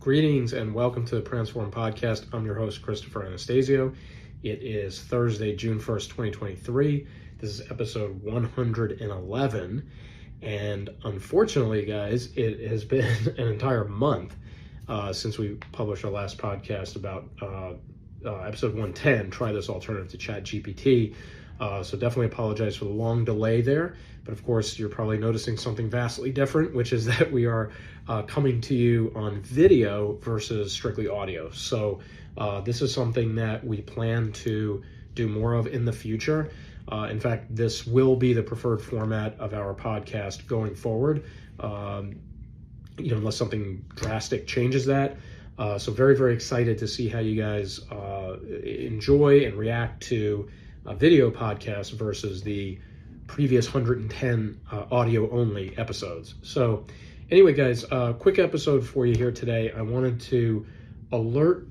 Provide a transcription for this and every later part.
Greetings and welcome to the Transform Podcast. I'm your host, Christopher Anastasio. It is Thursday, June 1st, 2023. This is episode 111. And unfortunately, guys, it has been an entire month since we published our last podcast about episode 110, Try This Alternative to ChatGPT. So definitely apologize for the long delay there. But of course, you're probably noticing something vastly different, which is that we are coming to you on video versus strictly audio. So this is something that we plan to do more of in the future. In fact, this will be the preferred format of our podcast going forward, unless something drastic changes that. So very, very excited to see how you guys enjoy and react to video podcasts versus the previous 110 audio only episodes. So anyway, guys, quick episode for you here today. I wanted to alert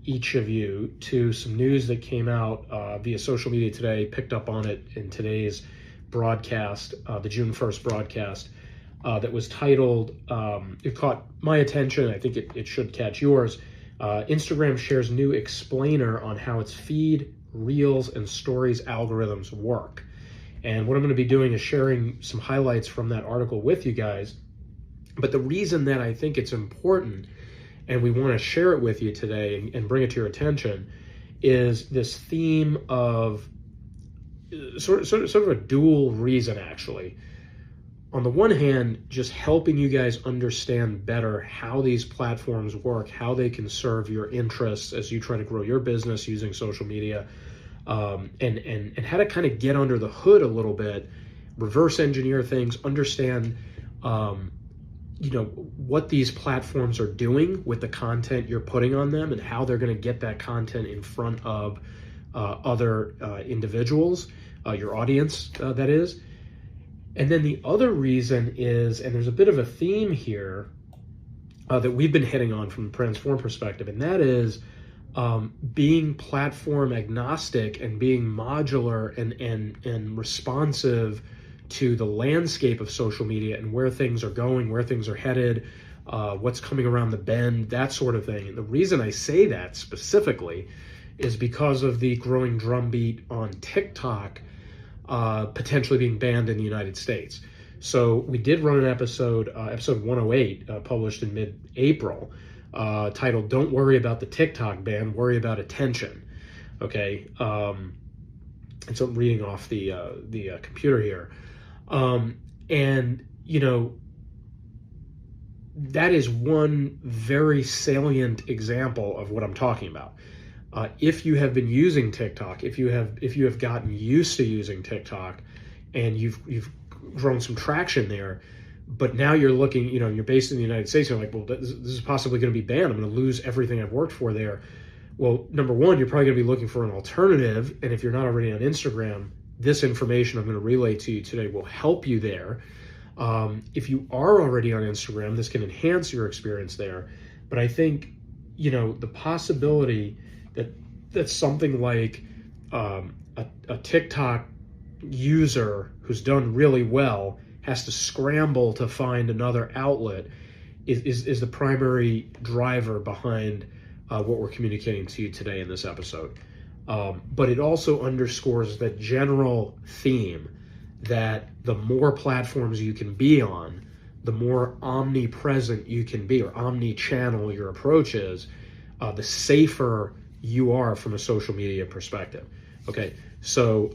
each of you to some news that came out via social media today, picked up on it in today's broadcast, the June 1st broadcast, that was titled, it caught my attention, I think it should catch yours. Instagram shares new explainer on how its feed, Reels, and Stories algorithms work. And what I'm going to be doing is sharing some highlights from that article with you guys. But the reason that I think it's important and we want to share it with you today and bring it to your attention is this theme of sort of a dual reason, actually. On the one hand, just helping you guys understand better how these platforms work, how they can serve your interests as you try to grow your business using social media, and how to kind of get under the hood a little bit, reverse engineer things, understand what these platforms are doing with the content you're putting on them and how they're going to get that content in front of other individuals, your audience, that is. And then the other reason is, and there's a bit of a theme here that we've been hitting on from the Transform perspective, and that is being platform agnostic and being modular and responsive to the landscape of social media and where things are going, where things are headed, what's coming around the bend, that sort of thing. And the reason I say that specifically is because of the growing drumbeat on TikTok potentially being banned in the United States. So we did run an episode 108, published in mid-April, titled "Don't Worry About the TikTok Ban, Worry About Attention." Okay, and so I'm reading off the computer here, and that is one very salient example of what I'm talking about. If you have been using TikTok, if you have gotten used to using TikTok, and you've grown some traction there, but now you're looking, you're based in the United States, you're like, well, this is possibly going to be banned. I'm going to lose everything I've worked for there. Well, number one, you're probably going to be looking for an alternative, and if you're not already on Instagram, this information I'm going to relay to you today will help you there. If you are already on Instagram, this can enhance your experience there. But I think, the possibility that something like a TikTok user who's done really well has to scramble to find another outlet is the primary driver behind what we're communicating to you today in this episode. But it also underscores the general theme that the more platforms you can be on, the more omnipresent you can be, or omni-channel your approach is, the safer you are from a social media perspective. Okay, so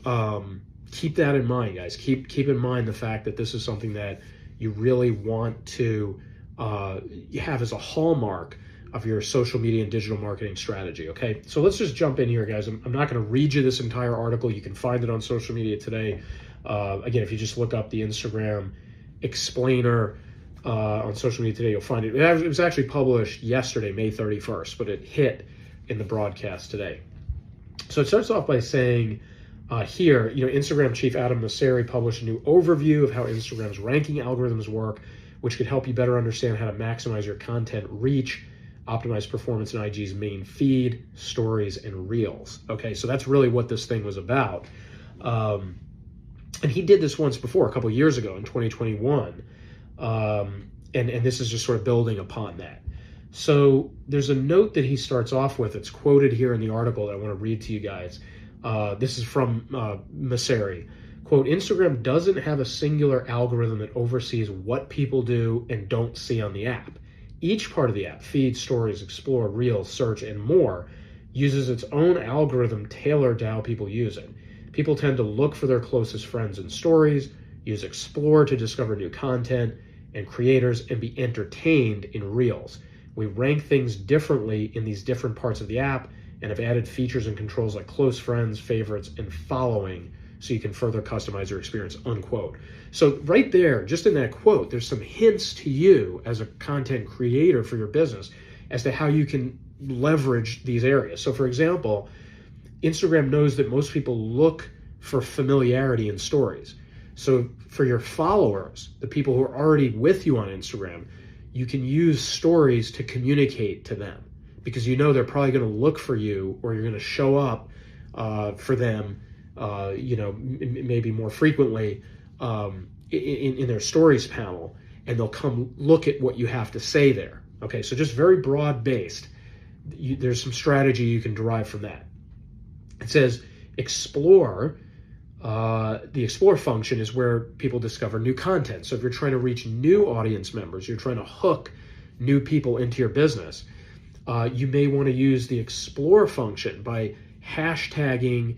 keep that in mind, guys. Keep in mind the fact that this is something that you really want to have as a hallmark of your social media and digital marketing strategy. Okay, so let's just jump in here, guys. I'm not going to read you this entire article. You can find it on social media today. Again, if you just look up the Instagram explainer on social media today, you'll find it. It was actually published yesterday, May 31st, but it hit in the broadcast today. So it starts off by saying here, Instagram chief Adam Mosseri published a new overview of how Instagram's ranking algorithms work, which could help you better understand how to maximize your content reach, optimize performance in IG's main feed, stories, and reels. Okay, so that's really what this thing was about. And he did this once before, a couple of years ago in 2021. And this is just sort of building upon that. So there's a note that he starts off with. It's quoted here in the article that I want to read to you guys. This is from Messeri. Quote, Instagram doesn't have a singular algorithm that oversees what people do and don't see on the app. Each part of the app, feed, stories, explore, reels, search, and more, uses its own algorithm tailored to how people use it. People tend to look for their closest friends in stories, use explore to discover new content and creators, and be entertained in reels. We rank things differently in these different parts of the app and have added features and controls like close friends, favorites, and following so you can further customize your experience, unquote. So right there, just in that quote, there's some hints to you as a content creator for your business as to how you can leverage these areas. So for example, Instagram knows that most people look for familiarity in stories. So for your followers, the people who are already with you on Instagram, you can use stories to communicate to them because you know they're probably going to look for you or you're going to show up for them, maybe more frequently in their stories panel, and they'll come look at what you have to say there. Okay, so just very broad based. There's some strategy you can derive from that. It says explore. The explore function is where people discover new content. So if you're trying to reach new audience members, you're trying to hook new people into your business, you may want to use the explore function by hashtagging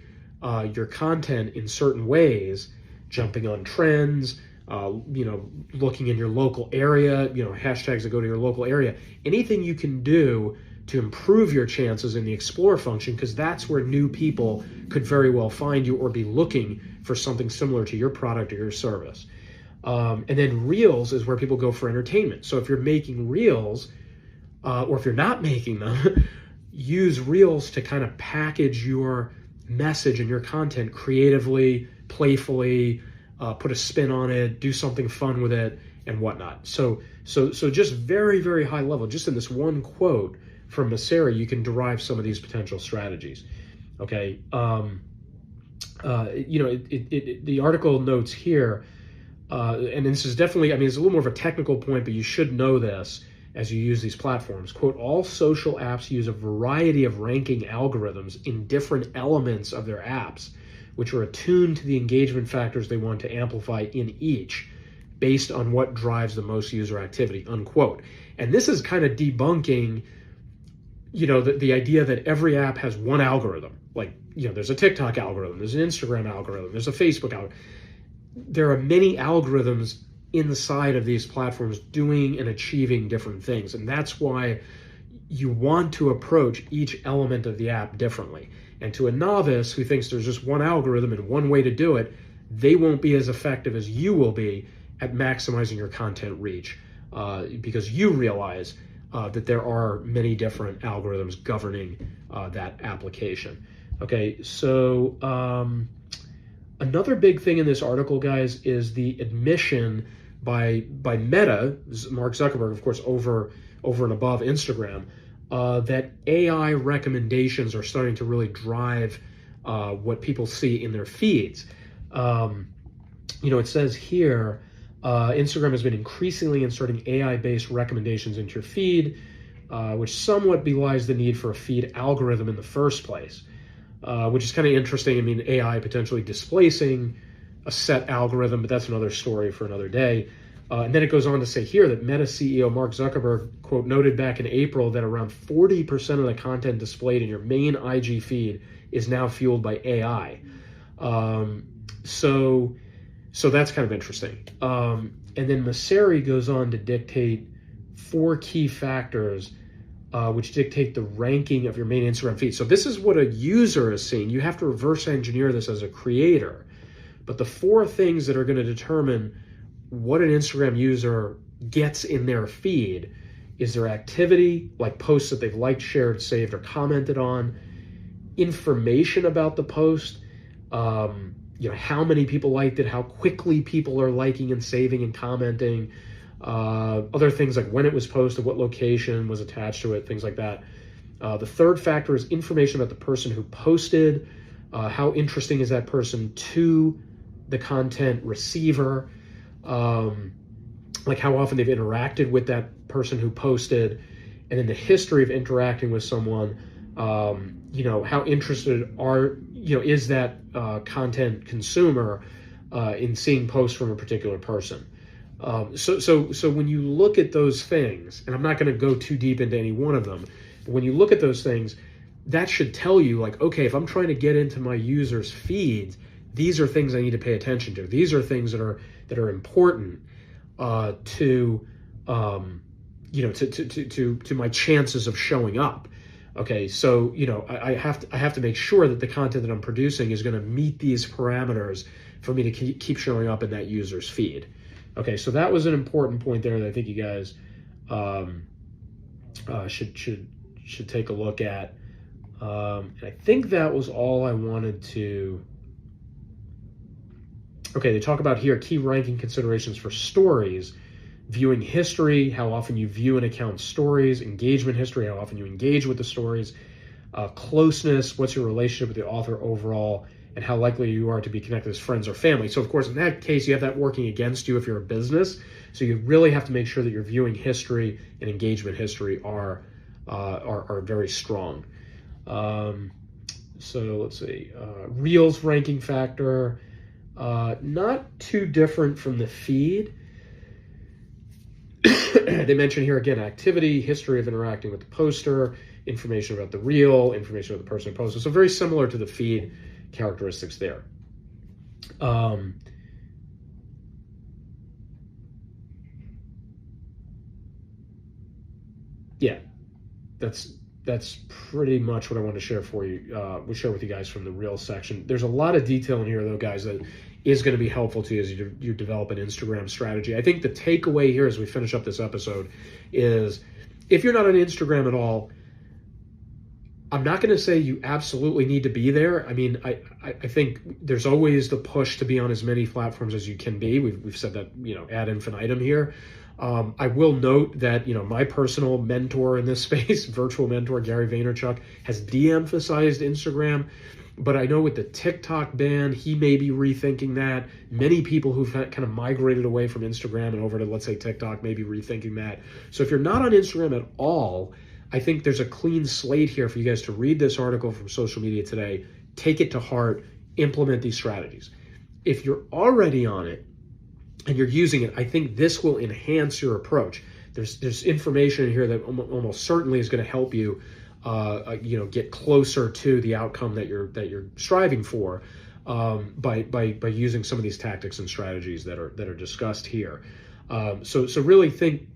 your content in certain ways, jumping on trends, looking in your local area, hashtags that go to your local area, anything you can do to improve your chances in the explore function, because that's where new people could very well find you or be looking for something similar to your product or your service. And then reels is where people go for entertainment. So if you're making reels, or if you're not making them, use reels to kind of package your message and your content creatively, playfully, put a spin on it, do something fun with it, and whatnot. So just very, very high level, just in this one quote from Messeri, you can derive some of these potential strategies. Okay. The article notes here, and this is definitely, it's a little more of a technical point, but you should know this as you use these platforms. Quote, all social apps use a variety of ranking algorithms in different elements of their apps, which are attuned to the engagement factors they want to amplify in each, based on what drives the most user activity, unquote. And this is kind of debunking the idea that every app has one algorithm. Like, there's a TikTok algorithm, there's an Instagram algorithm, there's a Facebook algorithm. There are many algorithms inside of these platforms doing and achieving different things. And that's why you want to approach each element of the app differently. And to a novice who thinks there's just one algorithm and one way to do it, they won't be as effective as you will be at maximizing your content reach, because you realize that there are many different algorithms governing that application. Okay, so another big thing in this article, guys, is the admission by Meta, Mark Zuckerberg, of course, over and above Instagram, that AI recommendations are starting to really drive what people see in their feeds. It says here, Instagram has been increasingly inserting AI-based recommendations into your feed, which somewhat belies the need for a feed algorithm in the first place, which is kind of interesting. AI potentially displacing a set algorithm, but that's another story for another day. And then it goes on to say here that Meta CEO Mark Zuckerberg, quote, noted back in April that around 40% of the content displayed in your main IG feed is now fueled by AI. So that's kind of interesting. And then Messeri goes on to dictate 4 key factors which dictate the ranking of your main Instagram feed. So this is what a user is seeing. You have to reverse engineer this as a creator. But the 4 things that are going to determine what an Instagram user gets in their feed is their activity, like posts that they've liked, shared, saved, or commented on, information about the post, how many people liked it, how quickly people are liking and saving and commenting, other things like when it was posted, what location was attached to it, things like that. The third factor is information about the person who posted, how interesting is that person to the content receiver, like how often they've interacted with that person who posted, and then the history of interacting with someone. How interested is that content consumer in seeing posts from a particular person. So when you look at those things, and I'm not going to go too deep into any one of them, but when you look at those things, that should tell you, like, okay, if I'm trying to get into my users' feeds, these are things I need to pay attention to. These are things that are important to my chances of showing up. Okay, so I have to make sure that the content that I'm producing is going to meet these parameters for me to keep showing up in that user's feed. Okay, so that was an important point there that I think you guys should take a look at. And I think that was all I wanted to. Okay, they talk about here key ranking considerations for stories. Viewing history, how often you view an account's stories, engagement history, how often you engage with the stories, closeness, what's your relationship with the author overall, and how likely you are to be connected as friends or family. So, of course, in that case, you have that working against you if you're a business. So you really have to make sure that your viewing history and engagement history are very strong. So let's see, Reels ranking factor, not too different from the feed. They mention here again activity, history of interacting with the poster, information about the reel, information about the person who posted. So very similar to the feed characteristics there. Yeah, that's pretty much what I want to share for you. We'll share with you guys from the Reels section. There's a lot of detail in here, though, guys, that is going to be helpful to you as you develop an Instagram strategy. I think the takeaway here as we finish up this episode is if you're not on Instagram at all, I'm not going to say you absolutely need to be there. I mean, I think there's always the push to be on as many platforms as you can be. We've said that, ad infinitum here. I will note that, my personal mentor in this space, virtual mentor, Gary Vaynerchuk, has de-emphasized Instagram. But I know with the TikTok ban, he may be rethinking that. Many people who've kind of migrated away from Instagram and over to, let's say, TikTok may be rethinking that. So if you're not on Instagram at all, I think there's a clean slate here for you guys to read this article from Social Media Today, take it to heart, implement these strategies. If you're already on it and you're using it, I think this will enhance your approach. There's information in here that almost certainly is going to help you get closer to the outcome that you're striving for by using some of these tactics and strategies that are discussed here. So really think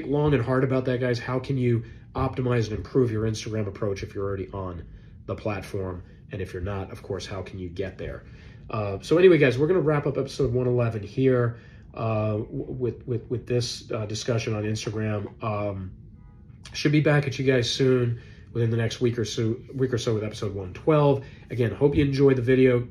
long and hard about that, guys. How can you optimize and improve your Instagram approach if you're already on the platform? And if you're not, of course, how can you get there? So anyway, guys, we're going to wrap up episode 111 here with this discussion on Instagram. Should be back at you guys soon within the next week or so with episode 112. Again, hope you enjoyed the video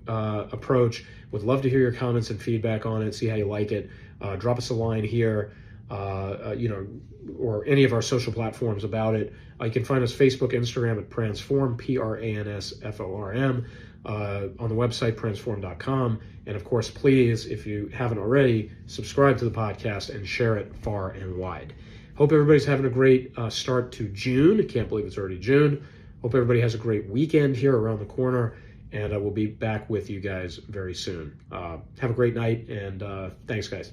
approach. Would love to hear your comments and feedback on it, see how you like it. Drop us a line here, or any of our social platforms about it. You can find us Facebook, Instagram at Pransform, Pransform, on the website, pransform.com. And of course, please, if you haven't already, subscribe to the podcast and share it far and wide. Hope everybody's having a great start to June. Can't believe it's already June. Hope everybody has a great weekend here around the corner, and we'll be back with you guys very soon. Have a great night, and thanks, guys.